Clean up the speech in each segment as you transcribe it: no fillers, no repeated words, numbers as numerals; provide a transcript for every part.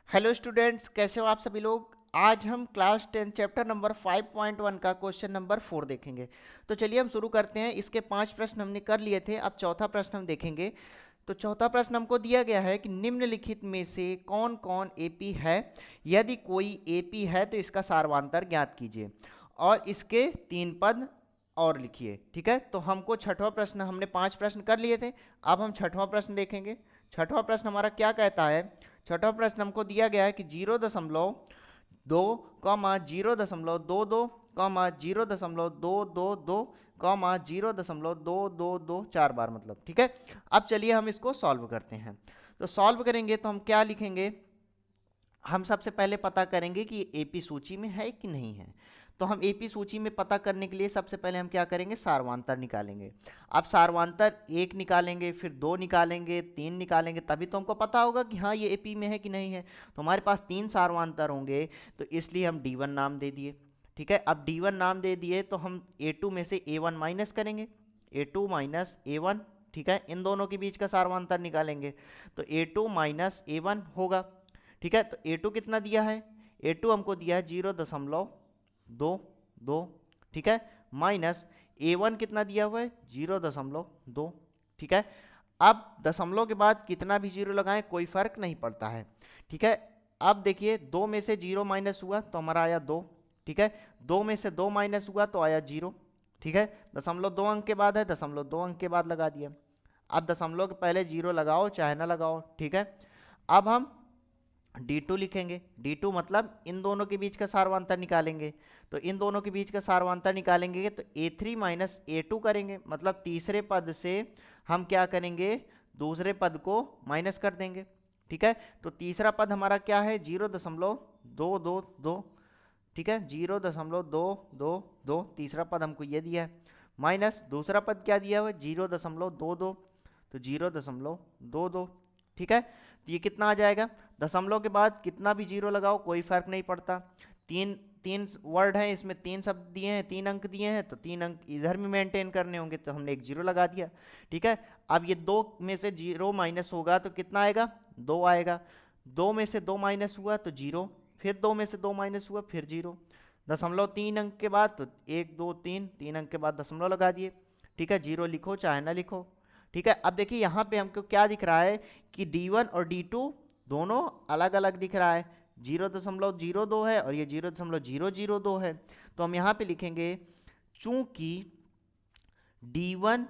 Hello students, कैसे हो आप सभी लोग। आज हम क्लास 10 चैप्टर नंबर 5.1 का क्वेश्चन नंबर 4 देखेंगे। तो चलिए हम शुरू करते हैं। इसके 5 प्रश्न हमने कर लिए थे, अब चौथा प्रश्न हम देखेंगे। तो चौथा प्रश्न हमको दिया गया है कि निम्नलिखित में से कौन कौन एपी है। यदि कोई एपी है तो इसका सारवांतर ज्ञात कीजिए और इसके 3 पद और लिखिए। ठीक है, तो हमको छठवां प्रश्न, हमने 5 प्रश्न कर लिए थे, अब हम छठवां प्रश्न देखेंगे। छठवां प्रश्न हमारा क्या कहता है। छठवां प्रश्न हमको दिया गया है कि 0.2 कॉमा 0.22 कॉमा 0.222 कॉमा 0.222 4 बार, मतलब। ठीक है, अब चलिए हम इसको सॉल्व करते हैं। तो सॉल्व करेंगे तो हम क्या लिखेंगे। हम सबसे पहले पता करेंगे कि एपी सूची में है कि नहीं है। तो हम एपी सूची में पता करने के लिए सबसे पहले हम क्या करेंगे, सारवांतर निकालेंगे। अब सारवांतर 1 निकालेंगे, फिर 2 निकालेंगे, 3 निकालेंगे, तभी तो हमको पता होगा कि हाँ ये एपी में है कि नहीं है। तो हमारे पास 3 सारवांतर होंगे, तो इसलिए हम D1 नाम दे दिए। ठीक है, अब D1 नाम दे दिए तो हम A2 में से A1 माइनस करेंगे, A2 माइनस A1। ठीक है, इन दोनों के बीच का सारवांतर निकालेंगे तो A2 माइनस A1 होगा। ठीक है, तो A2 कितना दिया है, A2 हमको दिया है 0.22। ठीक है, माइनस A1 कितना दिया हुआ है 0.2। ठीक है, अब दशमलव के बाद कितना भी जीरो लगाएं कोई फर्क नहीं पड़ता है। ठीक है, अब देखिए 2 में से 0 माइनस हुआ तो हमारा आया 2। ठीक है, 2 में से 2 माइनस हुआ तो आया 0। ठीक है, दशमलव 2 अंक के बाद है, दशमलव 2 अंक के बाद लगा दिया। अब दशमलव के पहले 0 लगाओ चाहे ना लगाओ। ठीक है, अब हम D2 लिखेंगे। D2 मतलब इन दोनों के बीच का सारवांतर निकालेंगे। तो इन दोनों के बीच का सारवांतर निकालेंगे तो A3 माइनस A2 करेंगे, मतलब तीसरे पद से हम क्या करेंगे, दूसरे पद को माइनस कर देंगे। ठीक है, तो तीसरा पद हमारा क्या है 0.222। ठीक है, 0.222 तीसरा पद हमको ये दिया है, माइनस दूसरा पद क्या दिया हुआ है 0.22, तो 0.22। ठीक है, तो ये कितना आ जाएगा, दशमलव के बाद कितना भी जीरो लगाओ कोई फर्क नहीं पड़ता। तीन तीन वर्ड हैं इसमें, 3 शब्द दिए हैं, 3 अंक दिए हैं, तो 3 अंक इधर भी मेंटेन करने होंगे, तो हमने एक जीरो लगा दिया। ठीक है, अब ये 2 में से 0 माइनस होगा तो कितना आएगा, 2 आएगा। 2 में से 2 माइनस हुआ तो 0, फिर 2 में से 2 माइनस हुआ फिर 0। दशमलव 3 अंक के बाद तो 1 2 3, 3 अंक के बाद दशमलव लगा दिए। ठीक है, 0 लिखो चाहे ना लिखो। ठीक है, अब देखिए यहाँ पे हमको क्या दिख रहा है कि D1 और D2 दोनों अलग अलग दिख रहा है। 0.02 है और ये 0.002 है। तो हम यहाँ पे लिखेंगे चूंकि D1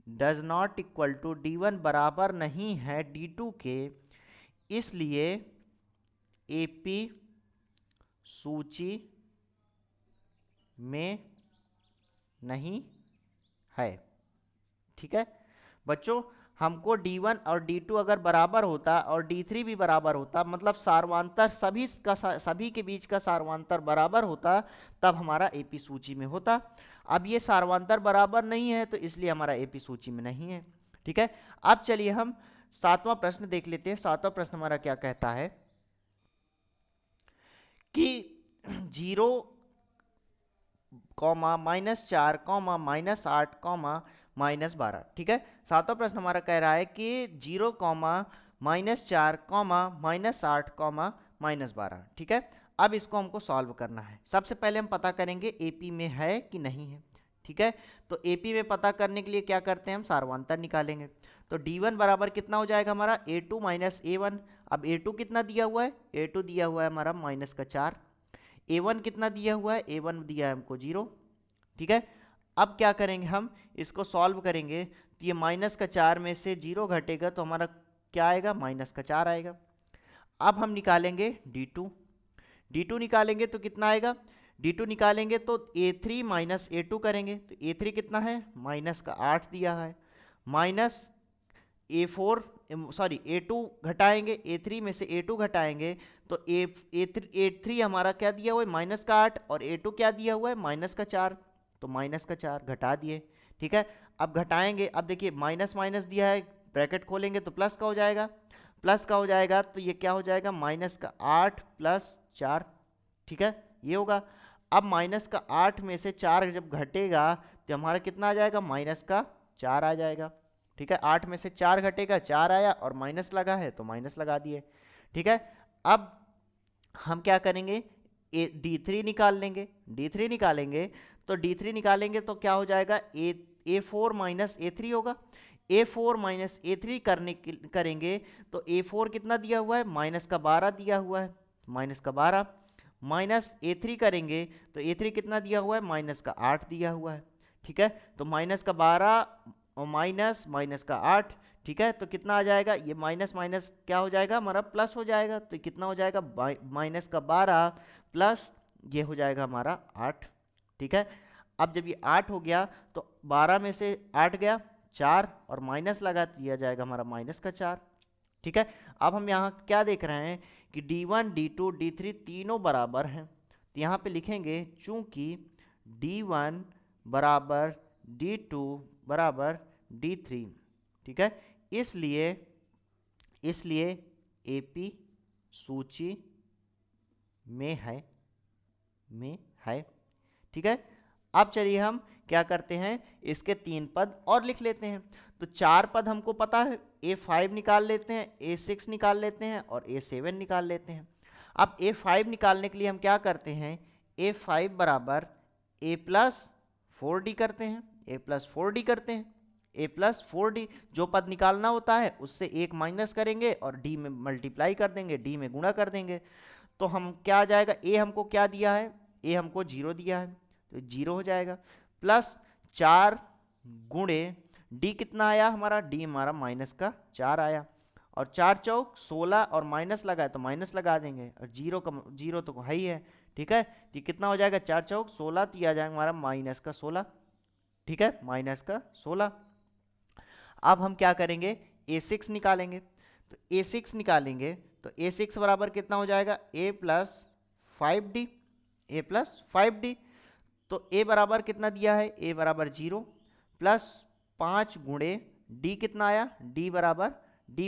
does not equal to, D1 बराबर नहीं है D2 के, इसलिए AP सूची में नहीं है। ठीक है बच्चों, हमको D1 और D2 अगर बराबर होता और D3 भी बराबर होता, मतलब सारवांतर सभी के बीच का सारवांतर बराबर होता, तब हमारा एपी सूची में होता। अब ये सारवांतर बराबर नहीं है तो इसलिए हमारा एपी सूची में नहीं है। ठीक है, अब चलिए हम सातवां प्रश्न देख लेते हैं। सातवां प्रश्न हमारा क्या कहता है कि 0 कॉमा -4 कॉमा -8 कॉमा -12। ठीक है, सातवां प्रश्न हमारा कह रहा है कि 0 कॉमा -4 कॉमा -8 कॉमा -12। ठीक है, अब इसको हमको सॉल्व करना है। सबसे पहले हम पता करेंगे एपी में है कि नहीं है। ठीक है, तो एपी में पता करने के लिए क्या करते हैं, हम सारवांतर निकालेंगे। तो D1 बराबर कितना हो जाएगा हमारा A2 माइनस A1। अब A2 कितना दिया हुआ है, A2 दिया हुआ है हमारा -4। A1 कितना दिया हुआ है, A1 दिया है हमको 0। ठीक है, अब क्या करेंगे, हम इसको सॉल्व करेंगे तो ये -4 में से 0 घटेगा तो हमारा क्या आएगा, -4 आएगा। अब हम निकालेंगे D2। D2 निकालेंगे तो कितना आएगा, D2 निकालेंगे तो A3 माइनस A2 करेंगे तो A3 कितना है, -8 दिया है, माइनस A4 सॉरी A2 घटाएंगे, A3 में से A2 घटाएंगे तो A3 हमारा क्या दिया हुआ है -8, और A2 क्या दिया हुआ है -4, तो -4 घटा दिए। ठीक है, अब घटाएंगे, अब देखिए माइनस माइनस दिया है, ब्रैकेट खोलेंगे तो प्लस का हो जाएगा, प्लस का हो जाएगा तो ये क्या हो जाएगा -8 + 4। ठीक है, ये होगा। अब -8 में से 4 जब घटेगा तो हमारा कितना आ जाएगा, -4 आ जाएगा। ठीक है, 8 में से 4 घटेगा, 4 आया और माइनस लगा है तो माइनस लगा दिए। ठीक है, अब हम क्या करेंगे, D3 निकाल लेंगे। D3 निकालेंगे तो D3 निकालेंगे तो क्या हो जाएगा, A4 माइनस A3 होगा। A4 माइनस A3 करेंगे तो A4 कितना दिया हुआ है, -12 दिया हुआ है, -12 माइनस A3 करेंगे तो A3 कितना दिया हुआ है, -8 दिया हुआ है। ठीक है, तो -12 और -8, ठीक है, तो कितना आ जाएगा, ये माइनस माइनस क्या हो जाएगा हमारा, प्लस हो जाएगा। तो कितना हो जाएगा, -12 प्लस ये हो जाएगा हमारा 8। ठीक है, अब जब ये 8 हो गया तो 12 में से 8 गया 4 और माइनस लगा दिया जाएगा हमारा -4। ठीक है, अब हम यहाँ क्या देख रहे हैं कि D1 D2 D3 तीनों बराबर हैं, तो यहाँ पे लिखेंगे चूंकि D1 बराबर D2 बराबर D3। ठीक है, इसलिए इसलिए AP सूची में है। ठीक है, अब चलिए हम क्या करते हैं, इसके 3 पद और लिख लेते हैं। तो 4 पद हमको पता है, A5 निकाल लेते हैं, A6 निकाल लेते हैं और A7 निकाल लेते हैं। अब A5 निकालने के लिए हम क्या करते हैं, A5 बराबर A प्लस 4D करते हैं, A प्लस 4D करते हैं। A प्लस 4D, जो पद निकालना होता है उससे 1 माइनस करेंगे और D में मल्टीप्लाई कर देंगे, D में गुणा कर देंगे। तो हम क्या आ जाएगा, A हमको क्या दिया है, A हमको 0 दिया है तो 0 हो जाएगा, प्लस 4 गुणे D कितना आया हमारा, D हमारा -4 आया, और 4 चौक 16 और माइनस लगा है तो माइनस लगा देंगे, और 0 तो है ही है। ठीक है, तो कितना हो जाएगा, 4 चौक 16, तो आ जाएगा हमारा -16। ठीक है, -16। अब हम क्या करेंगे, A6 निकालेंगे। तो A6 निकालेंगे तो A6 बराबर कितना हो जाएगा, A प्लस 5D। तो A बराबर कितना दिया है, A बराबर 0 प्लस 5 गुणे D कितना आया, D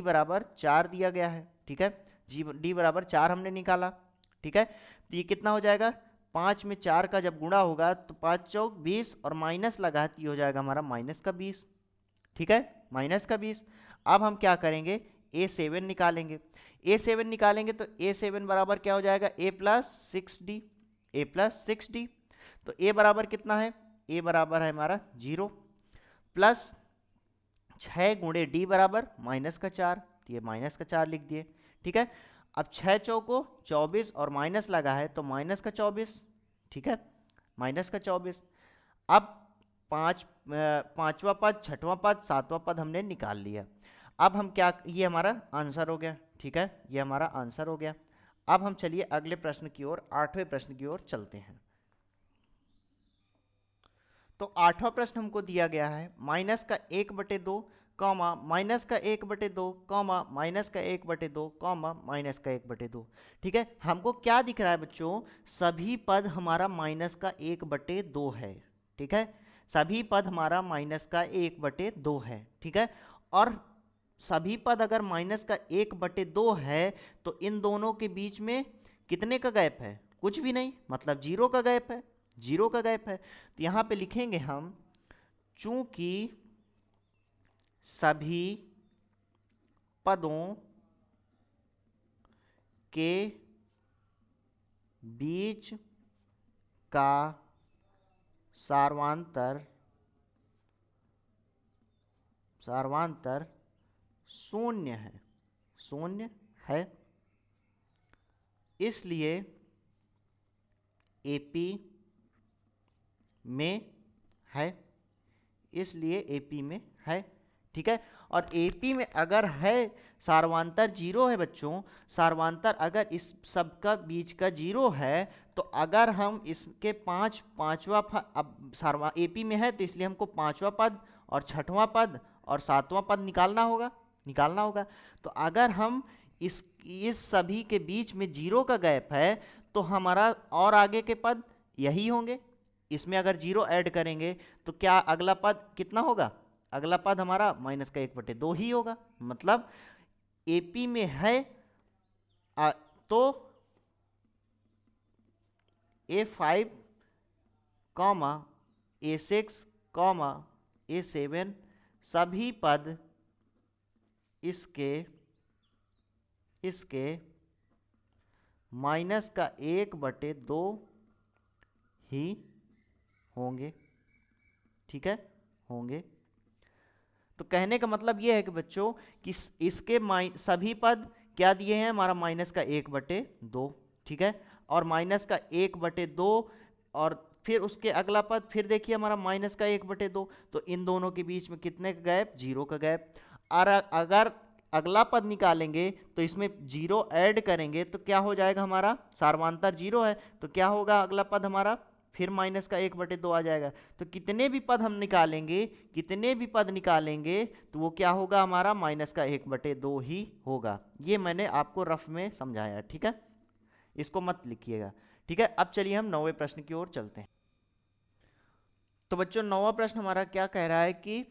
बराबर 4 दिया गया है। ठीक है, D बराबर 4 हमने निकाला। ठीक है, तो ये कितना हो जाएगा, 5 में 4 का जब गुणा होगा तो 5 चौक 20 और माइनस लगा तो ये हो जाएगा हमारा -20। ठीक है, -20। अब हम क्या करेंगे, A7 निकालेंगे। A7 निकालेंगे तो A7 बराबर क्या हो जाएगा, A प्लस 6D। तो A बराबर कितना है, A बराबर है हमारा 0 प्लस 6 गुणे D बराबर -4, तो ये -4 लिख दिए। ठीक है, अब 6 चौको 24 और माइनस लगा है तो -24। ठीक है, -24। अब पांचवा पद, छठवां पद, सातवां पद हमने निकाल लिया। अब हम क्या, ये हमारा आंसर हो गया। ठीक है, ये हमारा आंसर हो गया। अब हम चलिए अगले प्रश्न की ओर, 8वें प्रश्न की ओर चलते हैं। तो 8वां प्रश्न हमको दिया गया है, -1/2 कॉमा -1/2 कॉमा -1/2 कॉमा -1/2। ठीक है, हमको क्या दिख रहा है बच्चों, सभी पद हमारा -1/2 है। ठीक है, सभी पद हमारा -1/2 है। ठीक है, और सभी पद अगर -1/2 है तो इन दोनों के बीच में कितने का गैप है, कुछ भी नहीं, मतलब 0 का गैप है, 0 का गैप है। तो यहां पे लिखेंगे हम, चूंकि सभी पदों के बीच का सार्वंतर शून्य है, इसलिए AP में है, ठीक है, और AP में अगर है, सार्वंतर 0 है बच्चों, सार्वंतर अगर इस सब का बीच का 0 है तो अगर हम इसके पांचवा अब AP में है तो इसलिए हमको 5वां पद और 6वां पद और 7वां पद निकालना होगा। तो अगर हम इस सभी के बीच में 0 का गैप है तो हमारा और आगे के पद यही होंगे। इसमें अगर 0 ऐड करेंगे तो क्या अगला पद कितना होगा, अगला पद हमारा -1/2 ही होगा। मतलब AP में है तो A5 comma A6 comma A7 सभी पद इसके माइनस का 1/2 ही होंगे। ठीक है, होंगे। तो कहने का मतलब ये है कि बच्चों कि इसके सभी पद क्या दिए हैं, हमारा माइनस का 1/2। ठीक है, और माइनस का 1/2 और फिर उसके अगला पद फिर देखिए हमारा माइनस का 1/2। तो इन दोनों के बीच में कितने का गैप, 0 का गैप। और अगर अगला पद निकालेंगे तो इसमें 0 ऐड करेंगे तो क्या हो जाएगा, हमारा सार्वधातुक 0 है तो क्या होगा अगला पद हमारा, फिर माइनस का 1/2 आ जाएगा। तो कितने भी पद हम निकालेंगे, कितने भी पद निकालेंगे तो वो क्या होगा, हमारा माइनस का 1/2 ही होगा। ये मैंने आपको रफ में समझाया। ठीक है, इसको मत लिखिएगा। ठीक है, अब चलिए हम 9वें प्रश्न की ओर चलते हैं। तो बच्चों 9वां प्रश्न हमारा क्या कह रहा है कि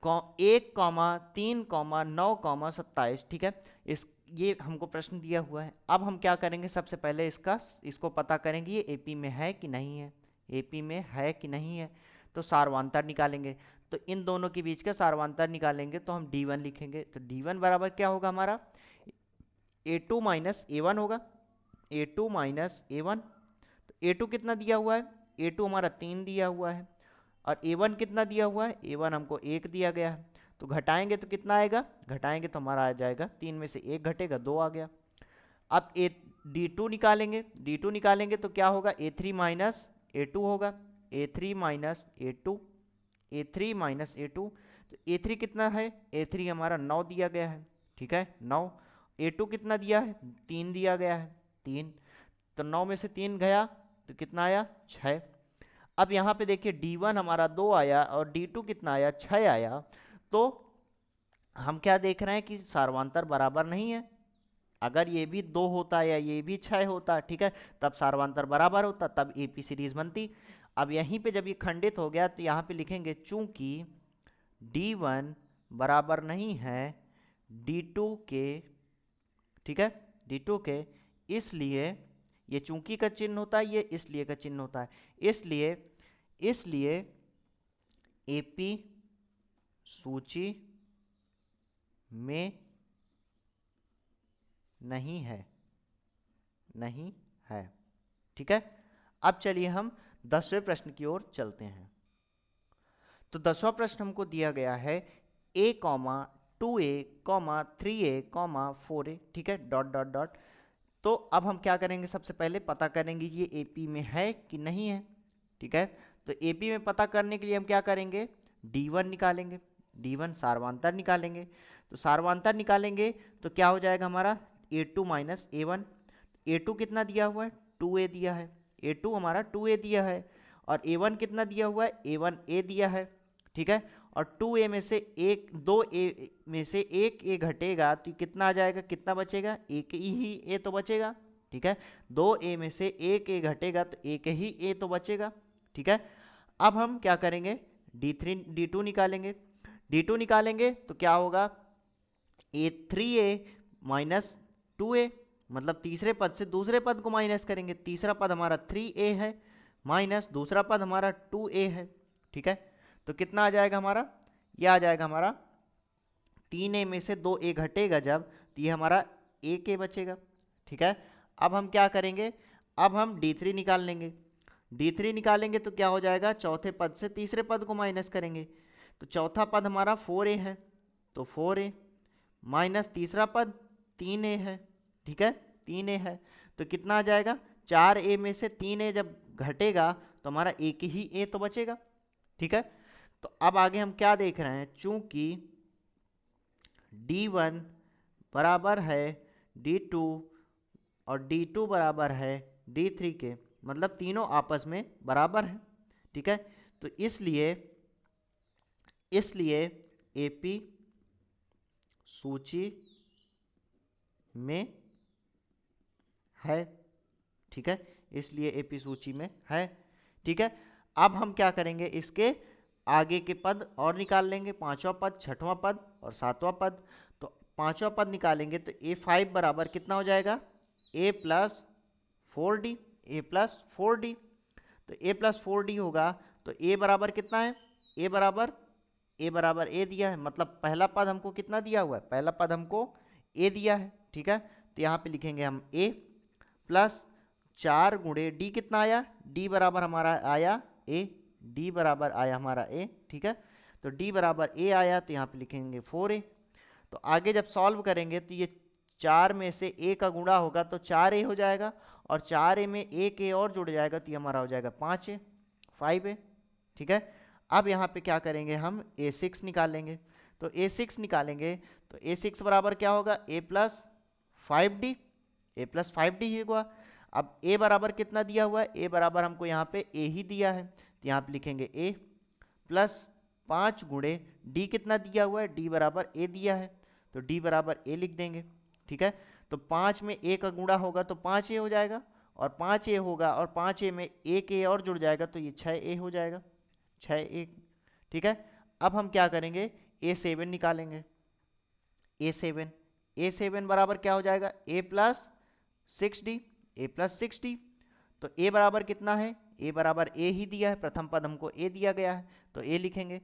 1,3,9,27। ठीक है, इस ये हमको प्रश्न दिया हुआ है। अब हम क्या करेंगे, सबसे पहले इसको पता करेंगे ये एपी में है कि नहीं है, एपी में है कि नहीं है। तो सार्वधातुक निकालेंगे, तो इन दोनों के बीच का सार्वधातुक निकालेंगे तो हम D1 लिखेंगे। तो D1 बराबर क्या होगा हमारा, A2 माइनस A1 होगा, A2 माइनस A1। तो A2 कितना दिया हुआ है, A2 हमारा 3 दिया हुआ है, और A1 कितना दिया हुआ है, A1 हमको 1 दिया गया है। तो घटाएंगे तो कितना आएगा, घटाएंगे तो हमारा आ जाएगा 3 में से 1 घटेगा 2 आ गया। अब D2 निकालेंगे, D2 निकालेंगे तो क्या होगा, A3 माइनस A2 होगा, A3 minus A2, A3 minus A2। तो A3 कितना है, A3 हमारा 9 दिया गया है। ठीक है, 9। A2 कितना दिया है, 3 दिया गया है, 3। तो 9 में से 3 गया तो कितना आया, 6। अब यहाँ पे देखिए D1 हमारा 2 आया और D2 कितना आया, 6 आया। तो हम क्या देख रहे हैं कि सार्वधातुक बराबर नहीं है। अगर ये भी 2 होता या ये भी 6 होता, ठीक है, तब सार्वधातुक बराबर होता, तब एपी सीरीज बनती। अब यहीं पे जब ये खंडित हो गया तो यहाँ पे लिखेंगे चूंकि D1 बराबर नहीं है D2 के, ठीक है, D2 के, इसलिए ये चूंकि का चिन्ह होता है, ये इसलिए का चिन्ह होता है, इसलिए एपी सूची में नहीं है, नहीं है। ठीक है, अब चलिए हम 10वें प्रश्न की ओर चलते हैं। तो 10वां प्रश्न हमको दिया गया है a, 2a, 3a, 4a। ठीक है, डॉट डॉट डॉट। तो अब हम क्या करेंगे, सबसे पहले पता करेंगे ये एपी में है कि नहीं है। ठीक है, तो एपी में पता करने के लिए हम क्या करेंगे, D1 निकालेंगे, D1 सार्वधातुक निकालेंगे। तो सार्वधातुक निकालेंगे तो क्या हो जाएगा हमारा, A2 माइनस A1। A2 कितना दिया हुआ है, 2a दिया है, A2 हमारा 2a दिया है, और A1 कितना दिया हुआ है, A1a दिया है। ठीक है, और 2a में से एक 2a में से एक a घटेगा तो कितना आ जाएगा, कितना बचेगा, एक ही a तो बचेगा। ठीक है, 2a में से एक a घटेगा तो एक ही a तो बचेगा। ठीक है, अब हम क्या करेंगे, D2 निकालेंगे। D2 निकालेंगे तो क्या होगा, A3a माइनस 2a, मतलब तीसरे पद से दूसरे पद को माइनस करेंगे। तीसरा पद हमारा 3a है माइनस दूसरा पद हमारा 2a है। ठीक है, तो कितना आ जाएगा हमारा, यह आ जाएगा हमारा 3a में से 2a घटेगा जब, तो ये हमारा 1a बचेगा। ठीक है, अब हम क्या करेंगे, अब हम D3 निकाल लेंगे। D3 निकालेंगे तो क्या हो जाएगा, चौथे पद से तीसरे पद को माइनस करेंगे। तो चौथा पद हमारा 4a है, तो 4a माइनस तीसरा पद 3a है। ठीक है, 3a है, तो कितना आ जाएगा, 4a में से 3a जब घटेगा तो हमारा एक ही a तो बचेगा। ठीक है, तो अब आगे हम क्या देख रहे हैं, चूंकि D1 बराबर है D2 और D2 बराबर है D3 के, मतलब तीनों आपस में बराबर हैं। ठीक है, तो इसलिए एपी सूची में है। ठीक है, इसलिए एपी सूची में है। ठीक है, अब हम क्या करेंगे, इसके आगे के पद और निकाल लेंगे, 5वां पद, 6वां पद और 7वां पद। तो 5वां पद निकालेंगे तो A5 बराबर कितना हो जाएगा, A plus 4D, A plus 4D। तो A प्लस 4D होगा तो A बराबर कितना है, A बराबर A दिया है, मतलब पहला पद हमको कितना दिया हुआ है, पहला पद हमको A दिया है। ठीक है, तो यहाँ पे लिखेंगे हम A प्लस 4 गुणे डी कितना आया, डी बराबर हमारा आया ए, डी बराबर आया हमारा ए, ठीक है। तो डी बराबर ए आया तो यहाँ पे लिखेंगे 4a। तो आगे जब सॉल्व करेंगे तो ये 4 में से ए का गुणा होगा तो 4a हो जाएगा, और 4a में एक ए और जुड़ जाएगा तो ये हमारा हो जाएगा 5a, 5a, ठीक है। अब यहाँ पे क्या करेंगे, हम a6 निकालेंगे। तो a6 निकालेंगे तो a6 बराबर क्या होगा, a plus 5d, a plus 5d ही होगा। अब a बराबर कितना दिया हुआ है, a बराबर हमको यहाँ पे a ही दिया है, तो यहाँ पे लिखेंगे a प्लस 5 गुणे d कितना दिया हुआ है, d बराबर a दिया है, तो d बराबर a लिख देंगे, ठीक है। तो 5 में a का गुणा होगा तो 5a हो जाएगा, और 5a होगा और 5a में एक a और जुड़ जाएगा तो ये 6a हो जाएगा, 6a, ठीक है। अब हम क्या करेंगे, a7 निकालेंगे। a7 बराबर क्या हो जाएगा, a plus 6d, a plus 6d। तो a बराबर कितना है, a बराबर a ही दिया है, प्रथम पद हमको a दिया गया है तो a लिखेंगे,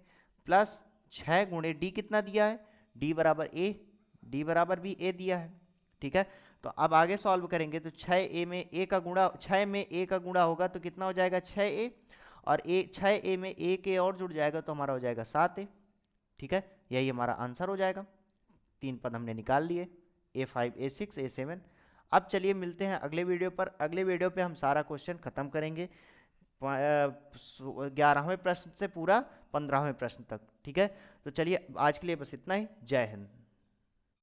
प्लस 6 गुणे d कितना दिया है, d बराबर a, d बराबर भी a दिया है, ठीक है। तो अब आगे सॉल्व करेंगे तो 6a में a का गुणा, 6 में a का गुणा होगा तो कितना हो जाएगा 6a, और 6a में एक a और जुड़ जाएगा तो हमारा हो जाएगा 7a, ठीक है। यही हमारा आंसर हो जाएगा। 3 पद हमने निकाल लिए, a5 a6 a7। अब चलिए मिलते हैं अगले वीडियो पर। अगले वीडियो पे हम सारा क्वेश्चन खत्म करेंगे 11वें प्रश्न से पूरा 15वें प्रश्न तक, ठीक है। तो चलिए आज के लिए बस इतना ही। जय हिंद।